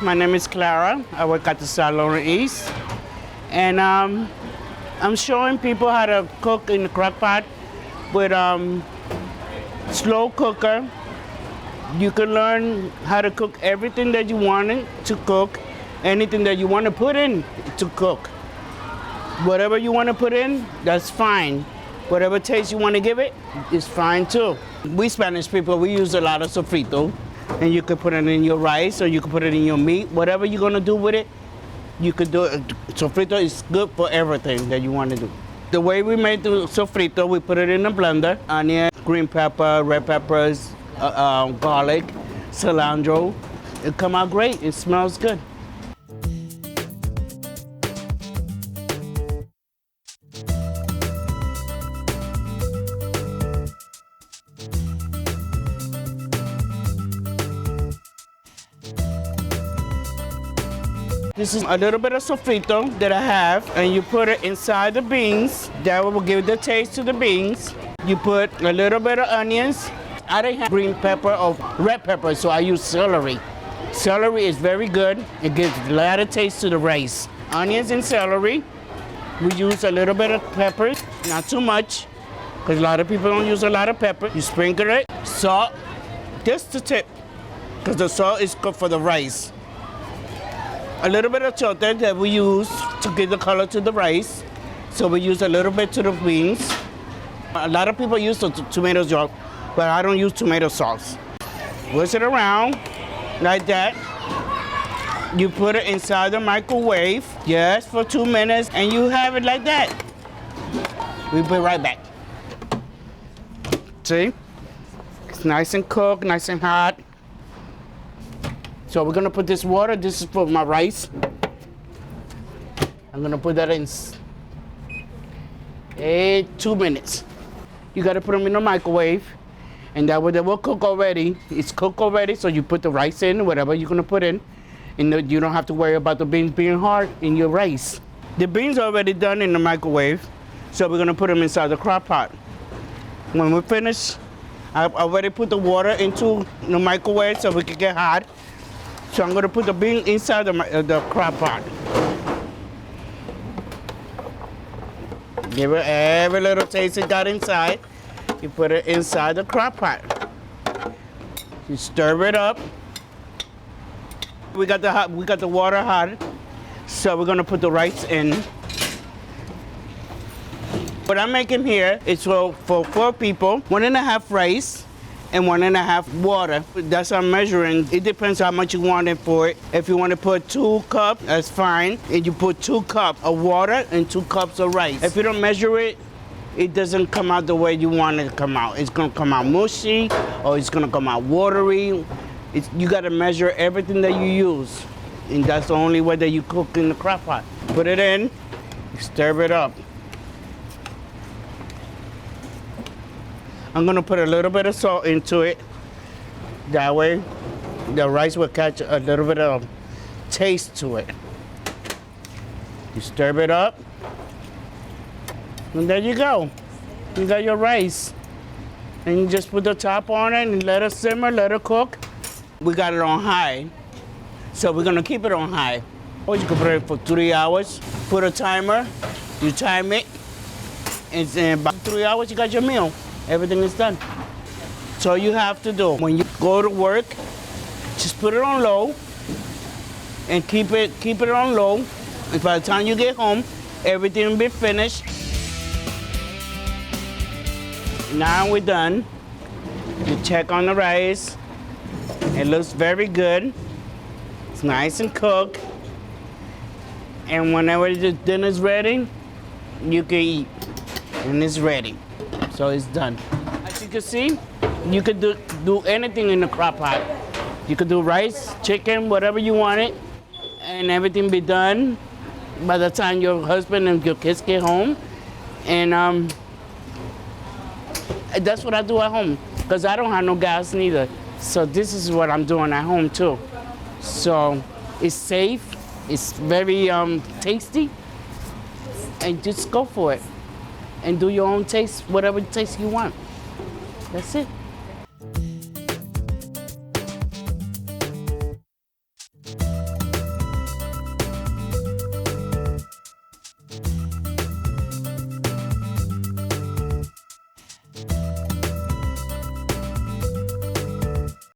My name is Clara. I work at the Salon East. And I'm showing people how to cook in the crock pot with slow cooker. You can learn how to cook everything that you want to cook, anything that you want to put in to cook. Whatever you want to put in, that's fine. Whatever taste you want to give it, is fine too. We Spanish people, we use a lot of sofrito, and you can put it in your rice or you can put it in your meat. Whatever you're going to do with it, you could do it. Sofrito is good for everything that you want to do. The way we make the sofrito, we put it in a blender, onion, green pepper, red peppers, garlic, cilantro. It come out great. It smells good. This is a little bit of sofrito that I have, and you put it inside the beans. That will give the taste to the beans. You put a little bit of onions. I didn't have green pepper or red pepper, so I use celery. Celery is very good. It gives a lot of taste to the rice. Onions and celery. We use a little bit of pepper, not too much, because a lot of people don't use a lot of pepper. You sprinkle it. Salt, just the tip, because the salt is good for the rice. A little bit of chocolate that we use to give the color to the rice. So we use a little bit to the beans. A lot of people use the tomato sauce, but I don't use tomato sauce. Whisk it around like that. You put it inside the microwave, just for 2 minutes, and you have it like that. We'll be right back. See? It's nice and cooked, nice and hot. So we're gonna put this water, this is for my rice. I'm gonna put that in 2 minutes. You gotta put them in the microwave, and that way they will cook already. It's cooked already, so you put the rice in, whatever you're gonna put in, and you don't have to worry about the beans being hard in your rice. The beans are already done in the microwave, so we're gonna put them inside the crock pot. When we finish, I already put the water into the microwave so we can get hot. So I'm going to put the bean inside the crock pot. Give it every little taste it got inside. You put it inside the crock pot. You stir it up. We got the water hot, so we're going to put the rice in. What I'm making here is for 4 people, 1.5 rice and 1.5 water. That's how I'm measuring. It depends how much you want it for it. If you want to put 2 cups, that's fine. And you put 2 cups of water and 2 cups of rice. If you don't measure it, it doesn't come out the way you want it to come out. It's gonna come out mushy, or it's gonna come out watery. You gotta measure everything that you use. And that's the only way that you cook in the crock pot. Put it in, stir it up. I'm gonna put a little bit of salt into it. That way, the rice will catch a little bit of taste to it. You stir it up, and there you go. You got your rice. And you just put the top on it and let it simmer, let it cook. We got it on high, so we're gonna keep it on high. Or you can put it for 3 hours. Put a timer, you time it, and in about 3 hours you got your meal. Everything is done. So you have to do, when you go to work, just put it on low and keep it on low. And by the time you get home, everything will be finished. Now we're done. You check on the rice. It looks very good. It's nice and cooked. And whenever the dinner's ready, you can eat. And it's ready. So it's done. As you can see, you could do anything in the crock pot. You could do rice, chicken, whatever you want it, and everything be done by the time your husband and your kids get home. And that's what I do at home, because I don't have no gas neither. So this is what I'm doing at home too. So it's safe, it's very tasty, and just go for it. And do your own taste, whatever taste you want. That's it.